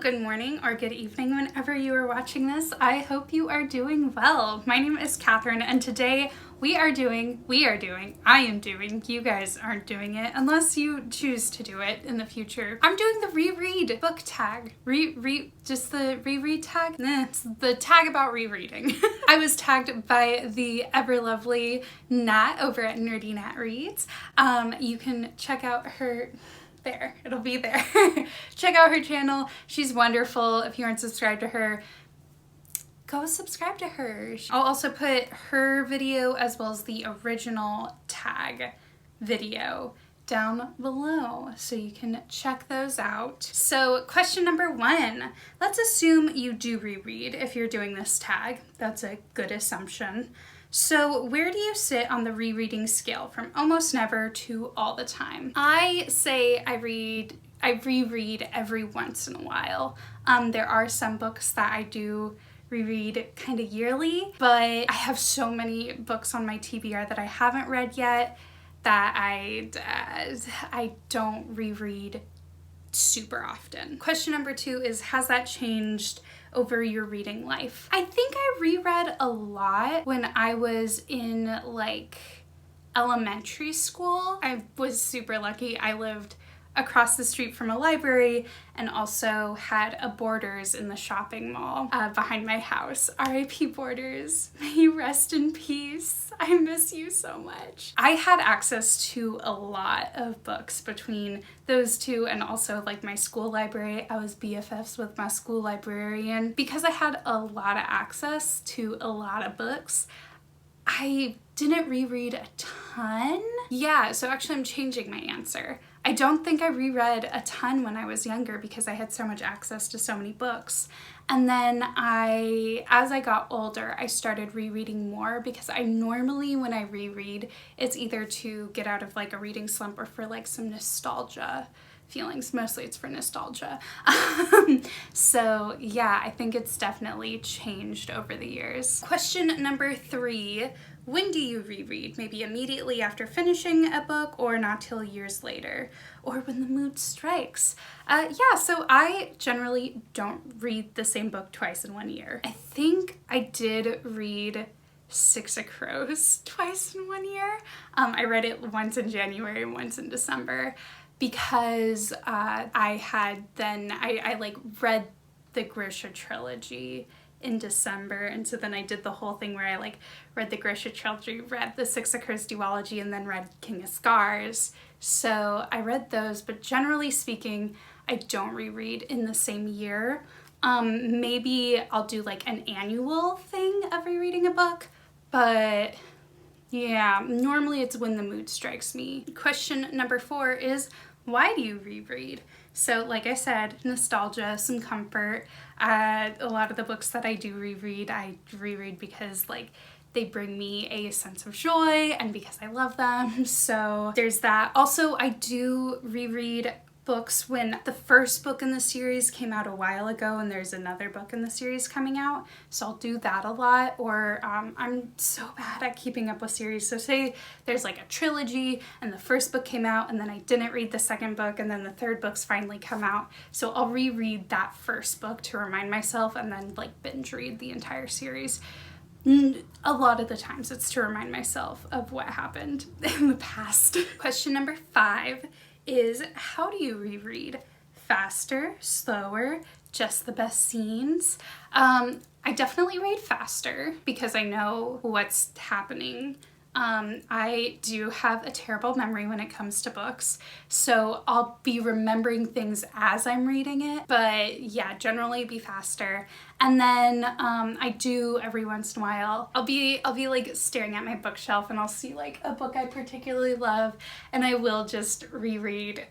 good morning or good evening whenever you are watching this. I hope you are doing well. My name is Catherine and today I am doing, you guys aren't doing it unless you choose to do it in the future. I'm doing the Reread Book Tag. Just the Reread tag? It's the tag about rereading. I was tagged by the ever lovely Nat over at Nerdy Nat Reads. You can check out her there. It'll be there. Check out her channel. She's wonderful. If you aren't subscribed to her, go subscribe to her. I'll also put her video as well as the original tag video down below so you can check those out. So question number 1, let's assume you do reread if you're doing this tag. That's a good assumption. So where do you sit on the rereading scale from almost never to all the time? I say I reread every once in a while. There are some books that I do reread kind of yearly, but I have so many books on my TBR that I haven't read yet that I don't reread super often. Question number 2 is, has that changed over your reading life? I think I reread a lot when I was in like elementary school. I was super lucky. I lived across the street from a library and also had a Borders in the shopping mall behind my house. R.I.P. Borders. May you rest in peace. I miss you so much. I had access to a lot of books between those two and also like my school library. I was BFFs with my school librarian. Because I had a lot of access to a lot of books, I didn't reread a ton. Yeah, so actually I'm changing my answer. I don't think I reread a ton when I was younger because I had so much access to so many books. And then as I got older, I started rereading more because I normally, when I reread, it's either to get out of like a reading slump or for like some nostalgia feelings. Mostly it's for nostalgia. So yeah, I think it's definitely changed over the years. Question number 3. When do you reread? Maybe immediately after finishing a book or not till years later, or when the mood strikes. Yeah, so I generally don't read the same book twice in 1 year. I think I did read Six of Crows twice in 1 year. I read it once in January and once in December because I like read the Grisha trilogy in December, and so then I did the whole thing where I like read the Grisha trilogy, read the Six of Crows duology, and then read King of Scars. So I read those, but generally speaking, I don't reread in the same year. Maybe I'll do like an annual thing of rereading a book, but yeah, normally it's when the mood strikes me. Question number 4 is, why do you reread? So like I said, nostalgia, some comfort. A lot of the books that I do reread, I reread because like they bring me a sense of joy and because I love them. So there's that. Also, I do reread books when the first book in the series came out a while ago and there's another book in the series coming out. So I'll do that a lot. Or I'm so bad at keeping up with series. So say there's like a trilogy and the first book came out and then I didn't read the second book and then the third book's finally come out. So I'll reread that first book to remind myself and then like binge read the entire series. A lot of the times it's to remind myself of what happened in the past. Question number 5 is, how do you reread? Faster, slower, just the best scenes? I definitely read faster because I know what's happening. I do have a terrible memory when it comes to books, so I'll be remembering things as I'm reading it, but yeah, generally be faster. And then I do every once in a while, I'll be like staring at my bookshelf and I'll see like a book I particularly love and I will just reread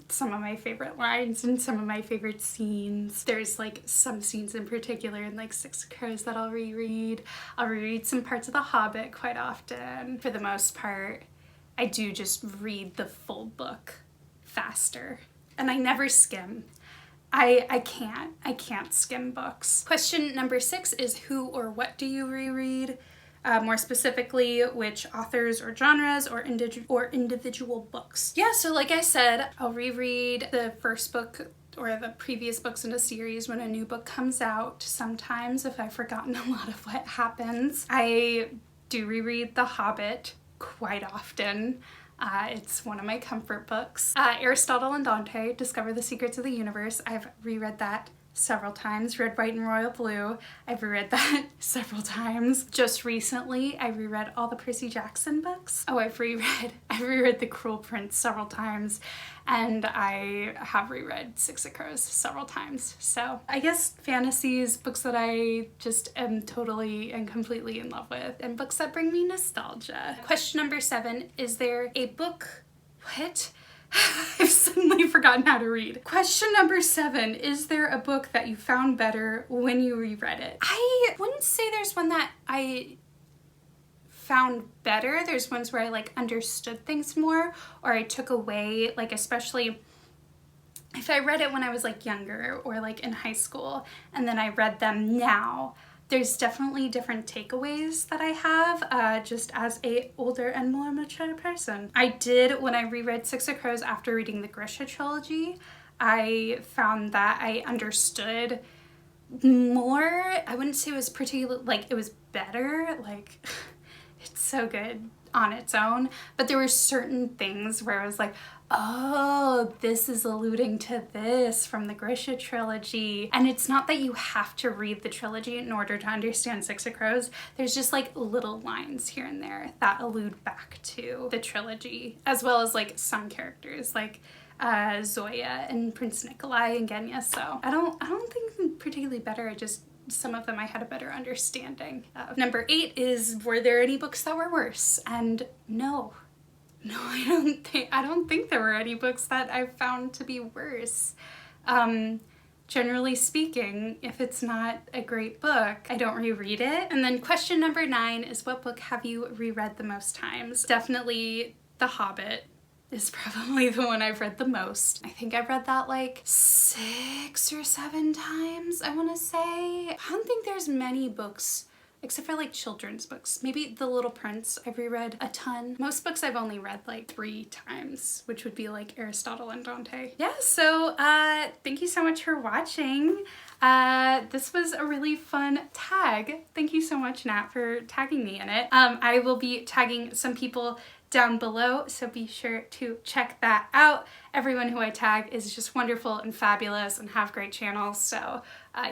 some of my favorite lines and some of my favorite scenes. There's like some scenes in particular in like Six of Crows that I'll reread. I'll reread some parts of The Hobbit quite often. For the most part, I do just read the full book faster and I never skim. I can't skim books. Question number 6 is, who or what do you reread? More specifically, which authors or genres or individual books. Yeah, so like I said, I'll reread the first book or the previous books in a series when a new book comes out. Sometimes if I've forgotten a lot of what happens. I do reread The Hobbit quite often. It's one of my comfort books. Aristotle and Dante, Discover the Secrets of the Universe. I've reread that several times. Red, White, and Royal Blue. I've reread that several times. Just recently, I reread all the Percy Jackson books. Oh, I've reread The Cruel Prince several times, and I have reread Six of Crows several times. So I guess fantasies, books that I just am totally and completely in love with, and books that bring me nostalgia. Question number 7, is there a book, what? I've suddenly forgotten how to read. Question number 7, is there a book that you found better when you reread it? I wouldn't say there's one that I found better. There's ones where I like understood things more, or I took away, like especially if I read it when I was like younger or like in high school and then I read them now. There's definitely different takeaways that I have just as a older and more mature person. I did, when I reread Six of Crows after reading the Grisha trilogy, I found that I understood more. I wouldn't say it was particularly, like it was better, like it's so good on its own, but there were certain things where I was like, oh, this is alluding to this from the Grisha trilogy. And it's not that you have to read the trilogy in order to understand Six of Crows. There's just like little lines here and there that allude back to the trilogy, as well as like some characters like Zoya and Prince Nikolai and Genya. So I don't think I'm particularly better. I just, some of them I had a better understanding of. Number 8 is, were there any books that were worse? And no, I don't think there were any books that I found to be worse. Generally speaking, if it's not a great book, I don't reread it. And then question number 9 is, what book have you reread the most times? Definitely The Hobbit is probably the one I've read the most. I think I've read that like 6 or 7 times, I want to say. I don't think there's many books except for like children's books. Maybe The Little Prince I've reread a ton. Most books I've only read like 3 times, which would be like Aristotle and Dante. Yeah, so thank you so much for watching. This was a really fun tag. Thank you so much, Nat, for tagging me in it. I will be tagging some people down below, so be sure to check that out. Everyone who I tag is just wonderful and fabulous and have great channels, so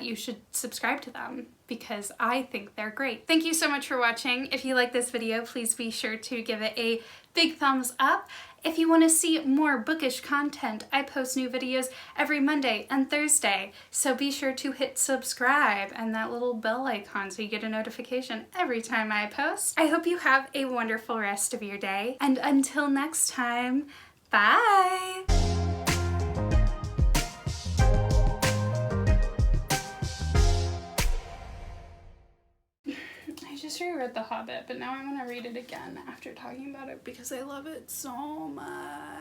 you should subscribe to them because I think they're great. Thank you so much for watching. If you like this video, please be sure to give it a big thumbs up. If you want to see more bookish content, I post new videos every Monday and Thursday, so be sure to hit subscribe and that little bell icon so you get a notification every time I post. I hope you have a wonderful rest of your day, and until next time, bye! I just reread The Hobbit, but now I want to read it again after talking about it because I love it so much.